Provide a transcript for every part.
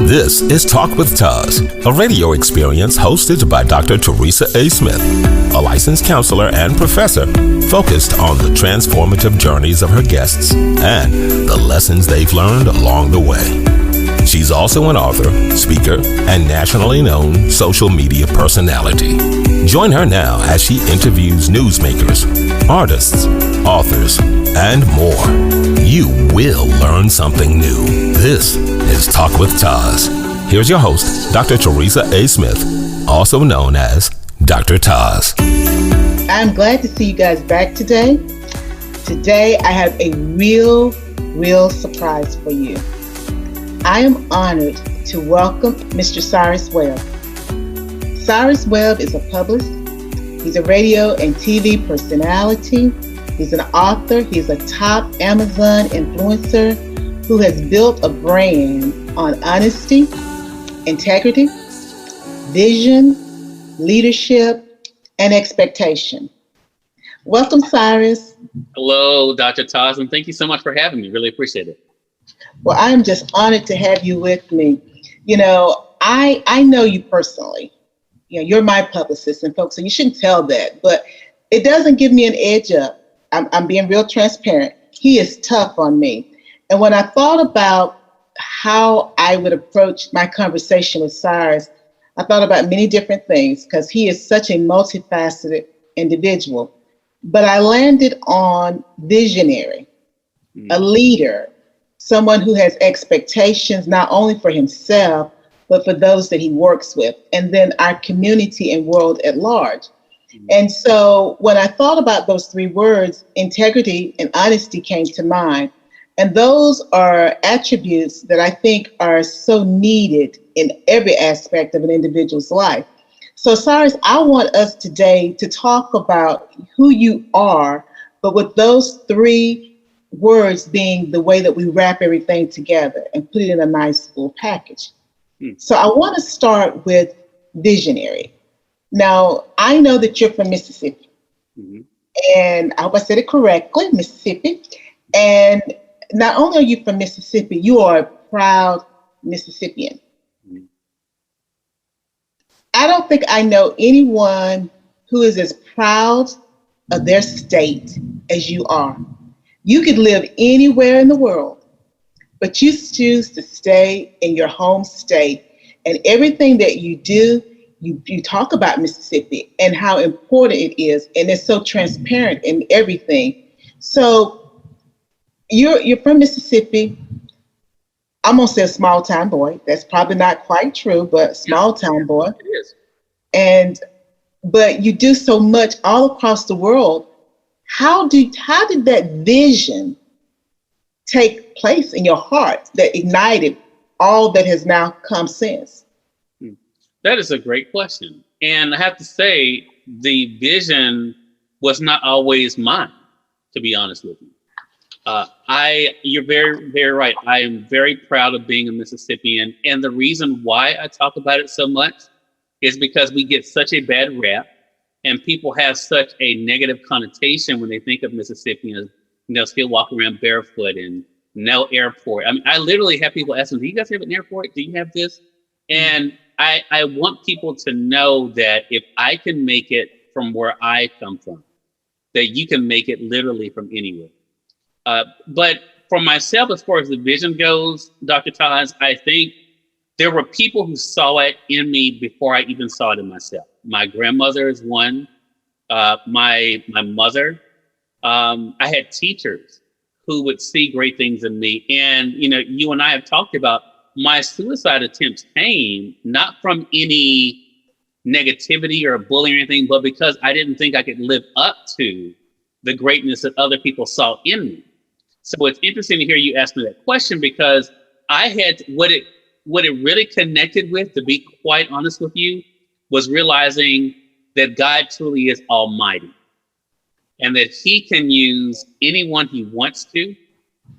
This is Talk with TAS, a radio experience hosted by Dr. Teresa A. Smith, a licensed counselor and professor focused on the transformative journeys of her guests and the lessons they've learned along the way. She's also an author, speaker, and nationally known social media personality. Join her now as she interviews newsmakers, artists, authors, and more. You will learn something new. This is Talk with TAS. Here's your host, Dr. Teresa A. Smith, also known as Dr. TAS. I'm glad to see you guys back today. Today, I have a real surprise for you. I am honored to welcome Mr. Cyrus Webb. Cyrus Webb is a publicist. He's a radio and TV personality. He's an author. He's a top Amazon influencer who has built a brand on honesty, integrity, vision, leadership, and expectation. Welcome, Cyrus. Hello, Dr. TAS, and thank you so much for having me. Really appreciate it. Well, I'm just honored to have you with me. You know, I know you personally. You know, you're my publicist, and folks, so you shouldn't tell that, but it doesn't give me an edge up. I'm being real transparent. He is tough on me. And when I thought about how I would approach my conversation with Cyrus, I thought about many different things because he is such a multifaceted individual. But I landed on visionary, a leader, someone who has expectations not only for himself, but for those that he works with, and then our community and world at large. And so when I thought about those three words, integrity and honesty came to mind. And those are attributes that I think are so needed in every aspect of an individual's life. So Cyrus, I want us today to talk about who you are, but with those three words being the way that we wrap everything together and put it in a nice full package. So I want to start with visionary. Now, I know that you're from Mississippi, and I hope I said it correctly, Mississippi. And not only are you from Mississippi, you are a proud Mississippian. I don't think I know anyone who is as proud of their state as you are. You could live anywhere in the world, but you choose to stay in your home state, and everything that you do, you talk about Mississippi and how important it is, and it's so transparent in everything. So you're from Mississippi. I'm gonna say a small town boy. That's probably not quite true, but small town boy. It is. But you do so much all across the world. How did that vision take place in your heart that ignited all that has now come since? That is a great question. And I have to say, the vision was not always mine, to be honest with you. You're very, very right. I am very proud of being a Mississippian. And the reason why I talk about it so much is because we get such a bad rap, and people have such a negative connotation when they think of Mississippians. They'll still walk around barefoot and no airport. I mean, I literally have people asking, do you guys have an airport? Do you have this? And I want people to know that if I can make it from where I come from, that you can make it literally from anywhere. But for myself, as far as the vision goes, Dr. TAS, I think there were people who saw it in me before I even saw it in myself. My grandmother is one, my mother. I had teachers who would see great things in me. And, you know, you and I have talked about my suicide attempts came not from any negativity or bullying or anything, but because I didn't think I could live up to the greatness that other people saw in me. So it's interesting to hear you ask me that question, because I had what it really connected with, to be quite honest with you, was realizing that God truly is almighty and that he can use anyone he wants to,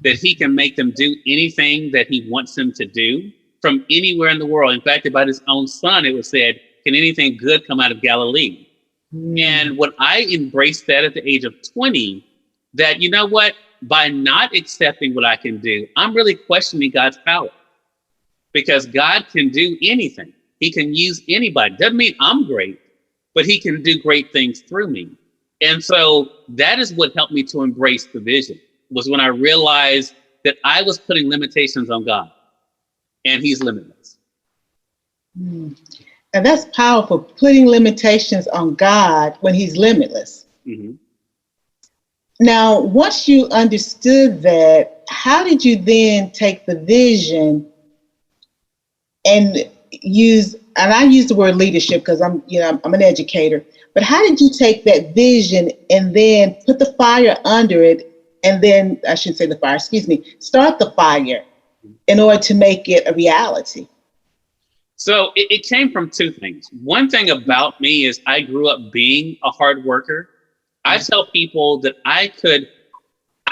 that he can make them do anything that he wants them to do from anywhere in the world. In fact, about his own son, it was said, can anything good come out of Galilee? And when I embraced that at the age of 20, that, you know what, by not accepting what I can do, I'm really questioning God's power. because God can do anything. He can use anybody. Doesn't mean I'm great, but he can do great things through me. And so that is what helped me to embrace the vision, was when I realized that I was putting limitations on God, and he's limitless. And that's powerful, putting limitations on God when he's limitless. Mm-hmm. Now, once you understood that, how did you then take the vision and I use the word leadership because I'm an educator, but how did you take that vision and then put the fire under it, and then, I shouldn't say the fire, start the fire in order to make it a reality? So it came from two things. One thing about me is I grew up being a hard worker. I tell people that I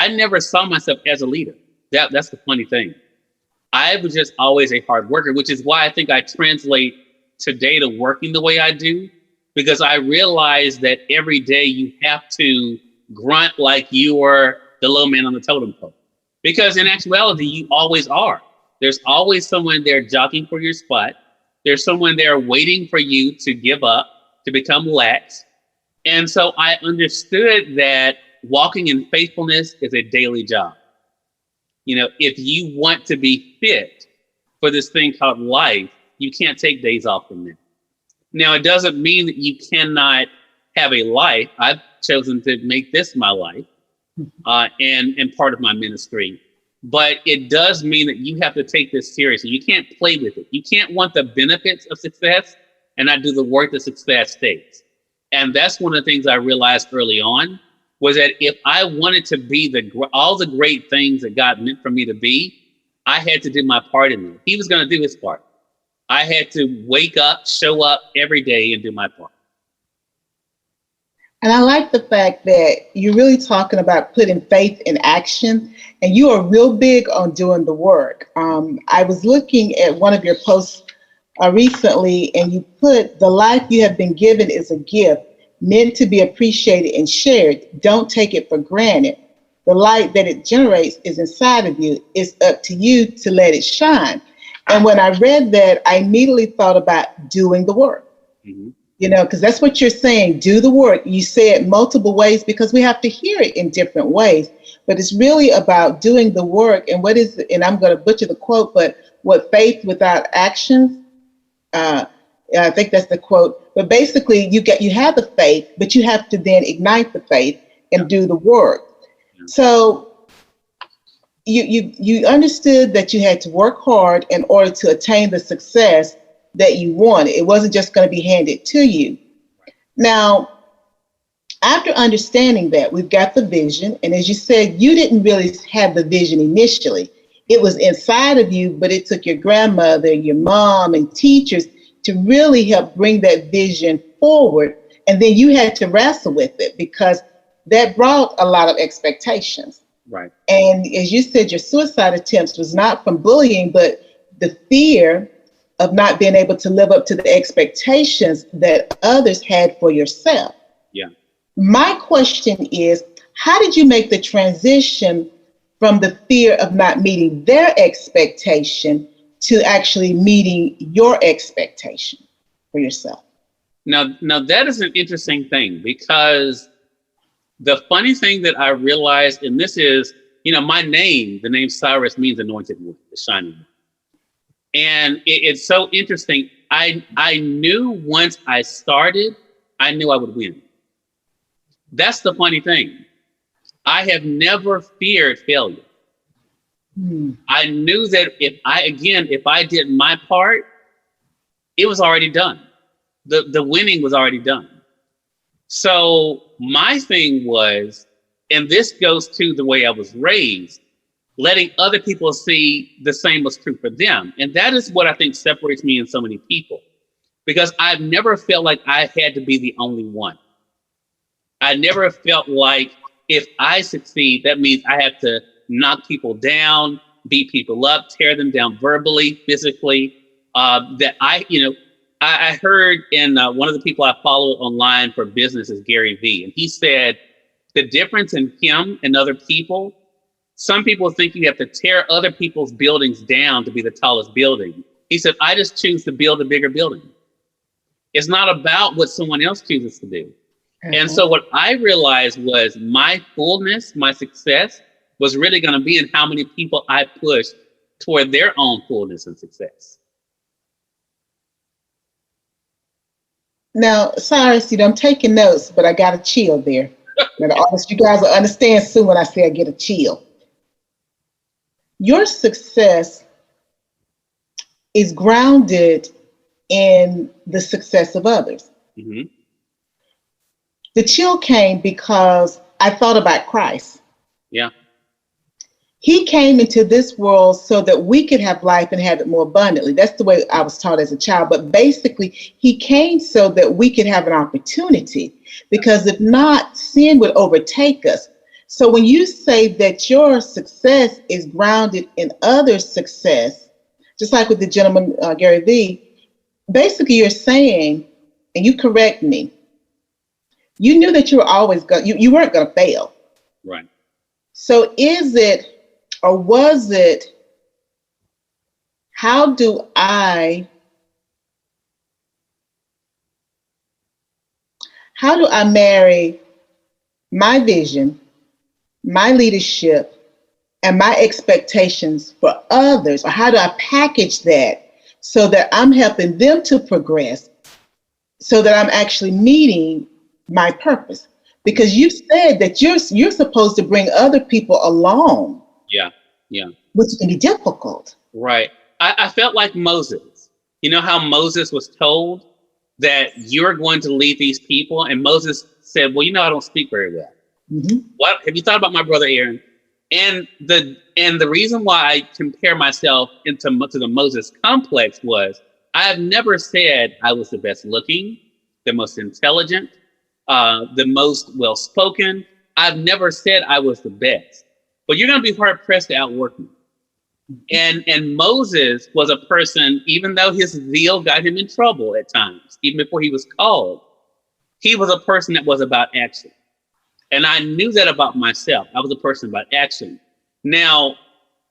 never saw myself as a leader. That's the funny thing. I was just always a hard worker, which is why I think I translate today to working the way I do, because I realize that every day you have to grunt like you are the low man on the totem pole. Because in actuality, you always are. There's always someone there jockeying for your spot. There's someone there waiting for you to give up, to become lax. And so I understood that walking in faithfulness is a daily job. If you want to be fit for this thing called life, you can't take days off from it. Now, it doesn't mean that you cannot have a life. I've chosen to make this my life and part of my ministry. But it does mean that you have to take this seriously. You can't play with it. You can't want the benefits of success and not do the work that success takes. And that's one of the things I realized early on, was that if I wanted to be all the great things that God meant for me to be, I had to do my part in it. He was going to do his part. I had to wake up, show up every day and do my part. And I like the fact that you're really talking about putting faith in action, and you are real big on doing the work. I was looking at one of your posts recently, and you put, the life you have been given is a gift meant to be appreciated and shared. Don't take it for granted. The light that it generates is inside of you. It's up to you to let it shine. And when I read that, I immediately thought about doing the work. Mm-hmm. Because that's what you're saying, do the work. You say it multiple ways because we have to hear it in different ways. But it's really about doing the work. And and I'm going to butcher the quote, but what faith without action, I think that's the quote. But basically, you have the faith, but you have to then ignite the faith and do the work. So you understood that you had to work hard in order to attain the success that you wanted. It wasn't just going to be handed to you. Now, after understanding that, we've got the vision. And as you said, you didn't really have the vision initially. It was inside of you, but it took your grandmother, your mom, and teachers to really help bring that vision forward. And then you had to wrestle with it because that brought a lot of expectations. Right. And as you said, your suicide attempts was not from bullying, but the fear of not being able to live up to the expectations that others had for yourself. Yeah. My question is, how did you make the transition from the fear of not meeting their expectation to actually meeting your expectation for yourself? Now that is an interesting thing, because the funny thing that I realized, and this is, my name, the name Cyrus means anointed one, the shining one. And it's so interesting. I knew once I started, I knew I would win. That's the funny thing. I have never feared failure. I knew that if I did my part, it was already done. The winning was already done. So my thing was, and this goes to the way I was raised, letting other people see the same was true for them. And that is what I think separates me and so many people, because I've never felt like I had to be the only one. I never felt like if I succeed, that means I have to knock people down, beat people up, tear them down verbally, physically. I heard in one of the people I follow online for business is Gary Vee, and he said the difference in him and other people Some people think you have to tear other people's buildings down to be the tallest building. He said, I just choose to build a bigger building. It's not about what someone else chooses to do. And so what I realized was my fullness, my success was really going to be in how many people I pushed toward their own fullness and success. Now, Cyrus, I'm taking notes, but I got a chill there. Now, the audience, you guys will understand soon when I say I get a chill. Your success is grounded in the success of others. Mm-hmm. The chill came because I thought about Christ. Yeah. He came into this world so that we could have life and have it more abundantly. That's the way I was taught as a child. But basically, he came so that we could have an opportunity, because if not, sin would overtake us. So when you say that your success is grounded in others' success, just like with the gentleman, Gary Vee, basically you're saying, and you correct me, you knew that you were always you weren't going to fail. Right. So is it, or was it, how do I marry my vision, my leadership, and my expectations for others? Or how do I package that so that I'm helping them to progress, so that I'm actually meeting my purpose? Because you said that you're supposed to bring other people along. Yeah, yeah. Which can be difficult. Right. I felt like Moses. You know how Moses was told that you're going to lead these people? And Moses said, well, I don't speak very well. Mm-hmm. What have you thought about my brother Aaron? And the reason why I compare myself to the Moses complex was I have never said I was the best looking, the most intelligent, the most well-spoken. I've never said I was the best, but you're going to be hard pressed to outwork me. And Moses was a person, even though his zeal got him in trouble at times, even before he was called, he was a person that was about action. And I knew that about myself. I was a person about action. Now,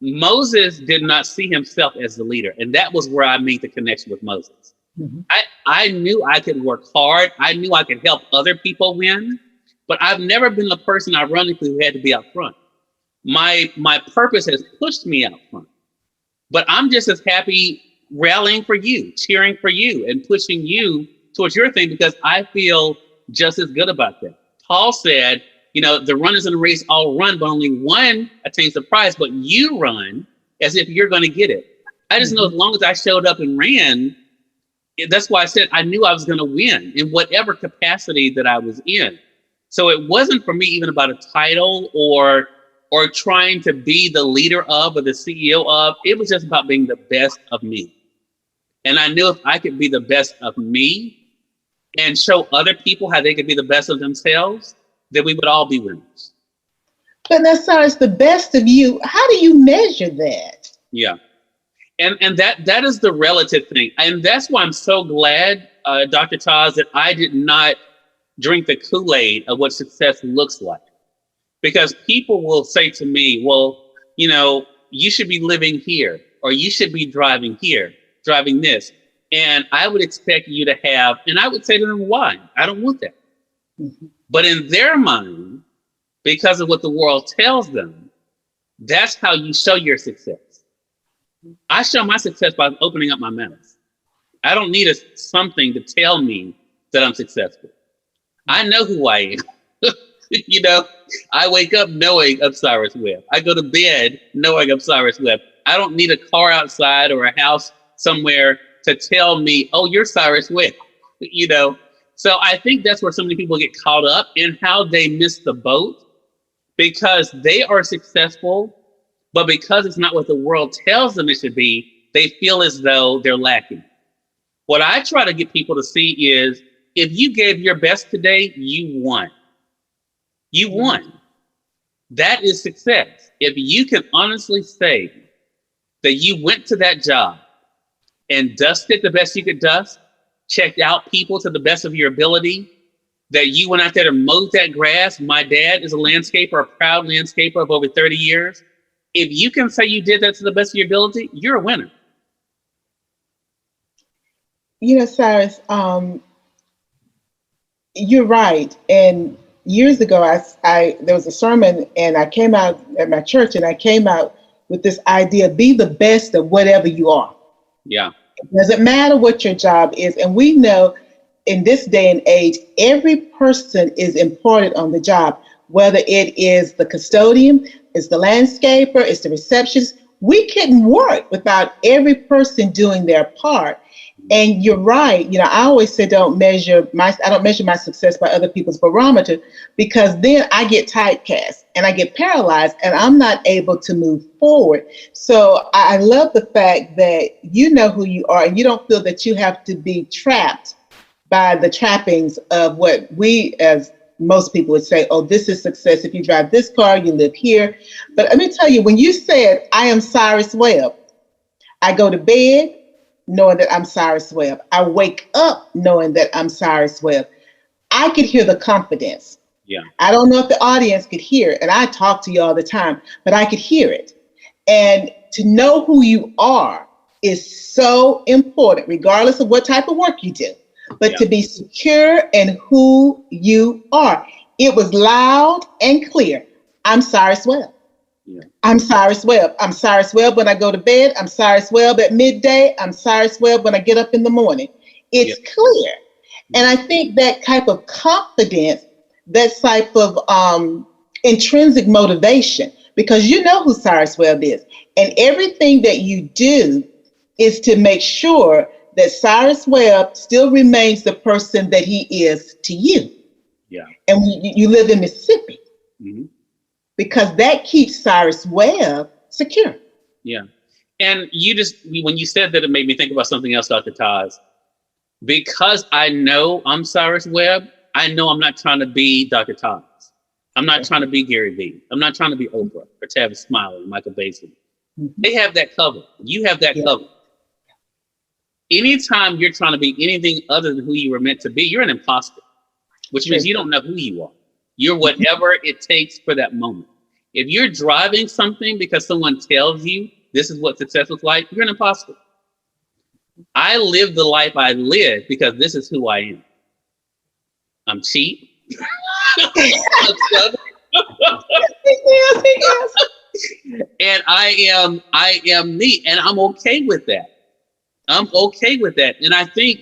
Moses did not see himself as the leader. And that was where I made the connection with Moses. Mm-hmm. I knew I could work hard. I knew I could help other people win. But I've never been the person, ironically, who had to be out front. My purpose has pushed me out front. But I'm just as happy rallying for you, cheering for you, and pushing you towards your thing, because I feel just as good about that. Paul said, the runners in the race all run, but only one attains the prize, but you run as if you're going to get it. I just know as long as I showed up and ran, that's why I said I knew I was going to win in whatever capacity that I was in. So it wasn't for me even about a title or trying to be the leader of or the CEO of. It was just about being the best of me. And I knew if I could be the best of me and show other people how they could be the best of themselves, then we would all be winners. But now, Cyrus, the best of you, how do you measure that? Yeah. And that is the relative thing. And that's why I'm so glad, Dr. TAS, that I did not drink the Kool-Aid of what success looks like. Because people will say to me, well, you should be living here, or you should be driving here, driving this. And I would expect you to have, and I would say to them, why? I don't want that. Mm-hmm. But in their mind, because of what the world tells them, that's how you show your success. I show my success by opening up my mouth. I don't need something to tell me that I'm successful. I know who I am. I wake up knowing I'm Cyrus Webb. I go to bed knowing I'm Cyrus Webb. I don't need a car outside or a house somewhere to tell me, oh, you're Cyrus Webb. So I think that's where so many people get caught up in how they miss the boat, because they are successful, but because it's not what the world tells them it should be, they feel as though they're lacking. What I try to get people to see is, if you gave your best today, you won. You won. That is success. If you can honestly say that you went to that job and dusted the best you could dust, checked out people to the best of your ability, that you went out there to mow that grass. My dad is a landscaper, a proud landscaper of over 30 years. if you can say you did that to the best of your ability, you're a winner. Cyrus, you're right. And years ago, I there was a sermon, and I came out at my church, and I came out with this idea: be the best of whatever you are. Yeah. It doesn't matter what your job is, and we know in this day and age, every person is important on the job. Whether it is the custodian, it's the landscaper, it's the receptionist. We couldn't work without every person doing their part. And you're right. I always say I don't measure my success by other people's barometer, because then I get typecast and I get paralyzed and I'm not able to move forward. So I love the fact that you know who you are and you don't feel that you have to be trapped by the trappings of what we, as most people would say, oh, this is success if you drive this car, you live here. But let me tell you, when you said, I am Cyrus Webb, I go to bed knowing that I'm Cyrus Webb. I wake up knowing that I'm Cyrus Webb. I could hear the confidence. Yeah. I don't know if the audience could hear it, and I talk to you all the time, but I could hear it. And to know who you are is so important, regardless of what type of work you do. But to be secure in who you are. It was loud and clear. I'm Cyrus Webb. Yeah. I'm Cyrus Webb. I'm Cyrus Webb when I go to bed. I'm Cyrus Webb at midday. I'm Cyrus Webb when I get up in the morning. It's clear. And I think that type of confidence, that type of intrinsic motivation, because you know who Cyrus Webb is. And everything that you do is to make sure that Cyrus Webb still remains the person that he is to you. Yeah. And you live in Mississippi. Mm-hmm. Because that keeps Cyrus Webb secure. Yeah. And when you said that, it made me think about something else, Dr. TAS. Because I know I'm Cyrus Webb, I know I'm not trying to be Dr. TAS. I'm not trying to be Gary Vee. I'm not trying to be Oprah or Tavis Smiley or Michael Basin. Mm-hmm. They have that covered. You have that covered. Anytime you're trying to be anything other than who you were meant to be, you're an imposter, which means you don't know who you are. You're whatever it takes for that moment. If you're driving something because someone tells you this is what success looks like, you're an imposter. I live the life I live because this is who I am. I'm cheap. And I am me, and I'm okay with that. I'm okay with that. And I think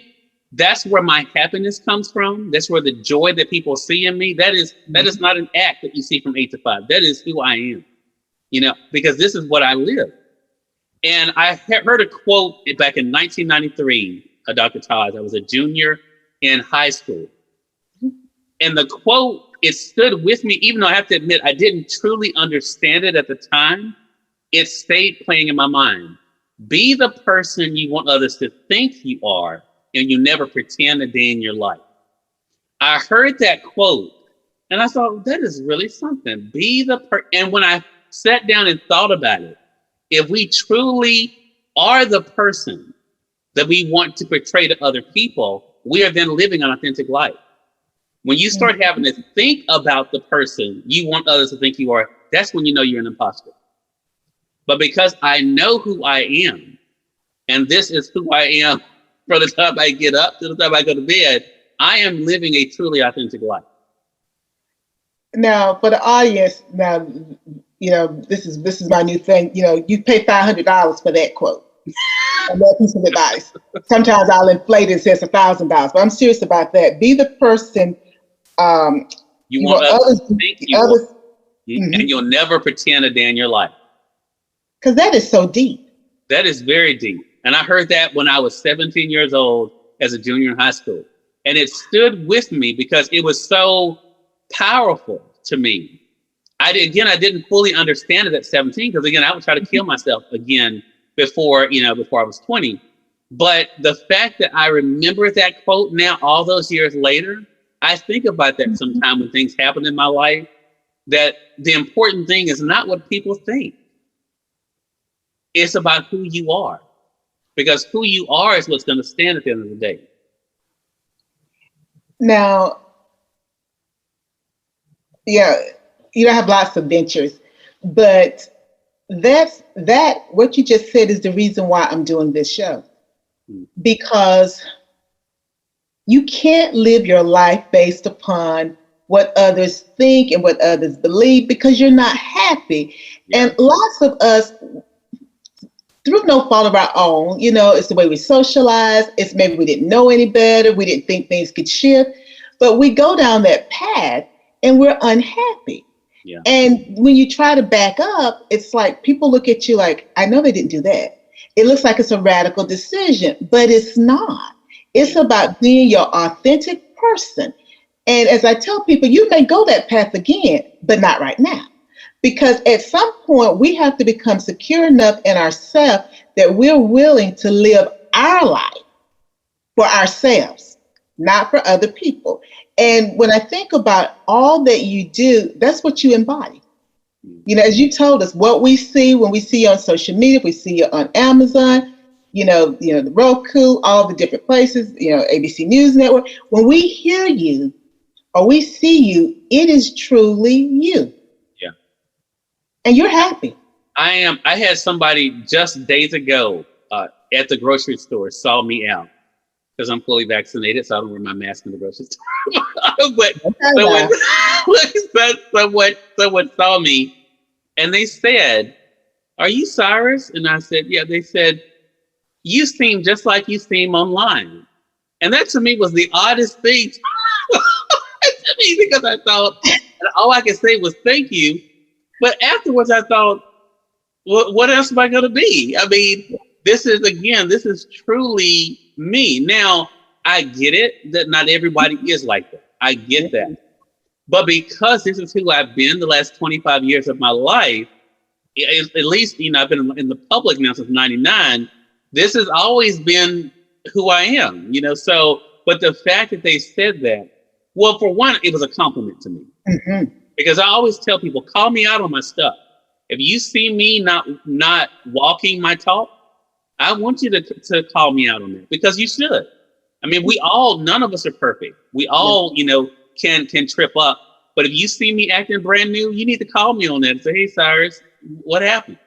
that's where my happiness comes from. That's where the joy that people see in me, that is not an act that you see from 8 to 5. That is who I am, because this is what I live. And I heard a quote back in 1993, Dr. TAS. I was a junior in high school. And the quote, it stood with me, even though I have to admit, I didn't truly understand it at the time. It stayed playing in my mind. Be the person you want others to think you are, and you never pretend a day in your life. I heard that quote, and I thought, that is really something. And when I sat down and thought about it, if we truly are the person that we want to portray to other people, we are then living an authentic life. When you start having to think about the person you want others to think you are, that's when you know you're an imposter. But because I know who I am, and this is who I am from the time I get up to the time I go to bed, I am living a truly authentic life. Now, for the audience, this is my new thing. You pay $500 for that quote. And that piece of advice. Sometimes I'll inflate it and say it's $1,000, but I'm serious about that. Be the person you want others to think you are, and you'll never pretend a day in your life. Because that is so deep. That is very deep. And I heard that when I was 17 years old as a junior in high school. And it stood with me because it was so powerful to me. I didn't fully understand it at 17, because again, I would try to kill myself again before I was 20. But the fact that I remember that quote now, all those years later, I think about that sometime when things happen in my life, that the important thing is not what people think. It's about who you are, because who you are is what's going to stand at the end of the day. Now, you have lots of ventures, but what you just said is the reason why I'm doing this show. Because you can't live your life based upon what others think and what others believe, because you're not happy. Yeah. And lots of us, through no fault of our own, it's the way we socialize. It's maybe we didn't know any better. We didn't think things could shift, but we go down that path and we're unhappy. Yeah. And when you try to back up, it's like people look at you like, I know they didn't do that. It looks like it's a radical decision, but it's not. It's about being your authentic person. And as I tell people, you may go that path again, but not right now. Because at some point, we have to become secure enough in ourselves that we're willing to live our life for ourselves, not for other people. And when I think about all that you do, that's what you embody. As you told us, what we see when we see you on social media, we see you on Amazon, the Roku, all the different places, ABC News Network. When we hear you or we see you, it is truly you. Yeah. And you're happy. I am. I had somebody just days ago at the grocery store saw me out, because I'm fully vaccinated, so I don't wear my mask in the grocery store. But someone saw me, and they said, "Are you Cyrus?" And I said, "Yeah." They said, "You seem just like you seem online," and that to me was the oddest thing to me, because I thought, and all I could say was "thank you," but afterwards I thought, what else am I going to be? I mean, this is truly me. Now, I get it that not everybody is like that. I get that. But because this is who I've been the last 25 years of my life, at least, I've been in the public now since 99, this has always been who I am, so, but the fact that they said that, well, for one, it was a compliment to me. Mm-hmm. Because I always tell people, call me out on my stuff. If you see me not walking my talk, I want you to call me out on that, because you should. I mean, none of us are perfect. We all, can trip up. But if you see me acting brand new, you need to call me on that and say, "Hey, Cyrus, what happened?"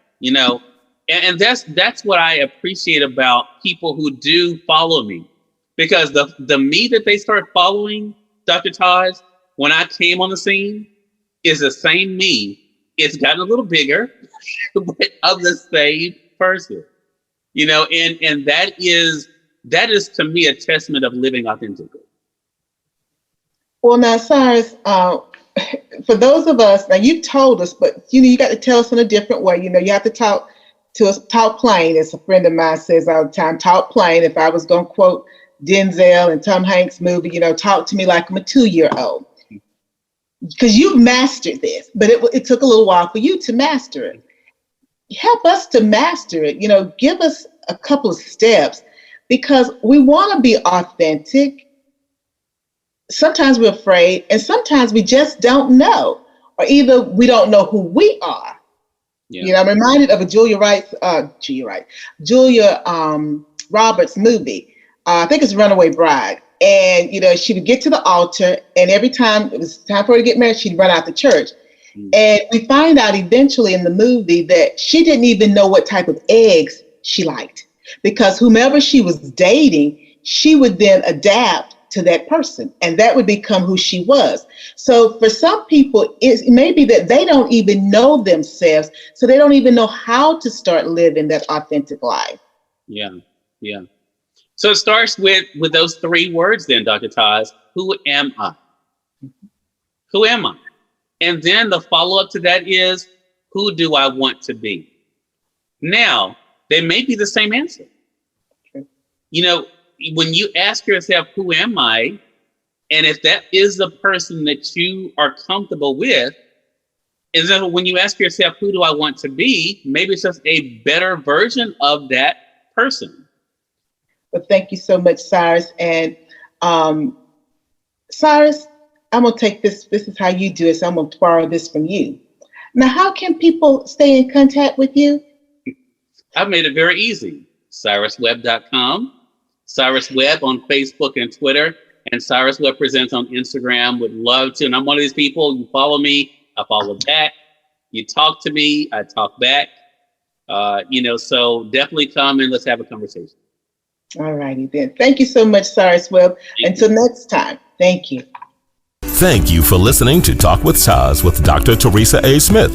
And that's what I appreciate about people who do follow me, because the me that they start following, Dr. TAS, when I came on the scene, is the same me. It's gotten a little bigger, but of the same person. And that is to me a testament of living authentically. Well, now, Cyrus, for those of us, now you told us, but you got to tell us in a different way. You have to talk to us, talk plain, as a friend of mine says all the time, talk plain. If I was going to quote Denzel and Tom Hanks movie, talk to me like I'm a 2-year-old. Because you've mastered this, but it took a little while for you to master it. Help us to master it. Give us a couple of steps, because we want to be authentic. Sometimes we're afraid, and sometimes we just don't know, or either we don't know who we are. Yeah. I'm reminded of a Julia Roberts movie. I think it's Runaway Bride. And, she would get to the altar, and every time it was time for her to get married, she'd run out the church. Mm-hmm. And we find out eventually in the movie that she didn't even know what type of eggs she liked, because whomever she was dating, she would then adapt to that person, and that would become who she was. So for some people, it may be that they don't even know themselves, so they don't even know how to start living that authentic life. Yeah. So it starts with those 3 words then, Dr. TAS. Who am I? Who am I? And then the follow-up to that is, who do I want to be? Now, they may be the same answer. Okay. When you ask yourself, who am I? And if that is the person that you are comfortable with, is that when you ask yourself, who do I want to be? Maybe it's just a better version of that person. Well, thank you so much, Cyrus. And Cyrus, I'm going to take this. This is how you do it. So I'm going to borrow this from you. Now, how can people stay in contact with you? I've made it very easy. CyrusWebb.com, Cyrus Webb on Facebook and Twitter, and Cyrus Webb Presents on Instagram. Would love to. And I'm one of these people, you follow me, I follow back. You talk to me, I talk back. So definitely come and let's have a conversation. All righty then. Thank you so much, Cyrus Webb. Until next time, thank you. Thank you for listening to Talk with TAS with Dr. Teresa A. Smith.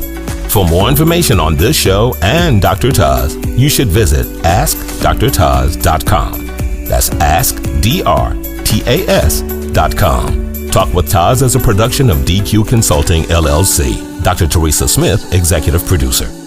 For more information on this show and Dr. TAS, you should visit AskDrTaz.com. That's AskDrTas.com. Talk with TAS is a production of DQ Consulting, LLC. Dr. Teresa Smith, Executive Producer.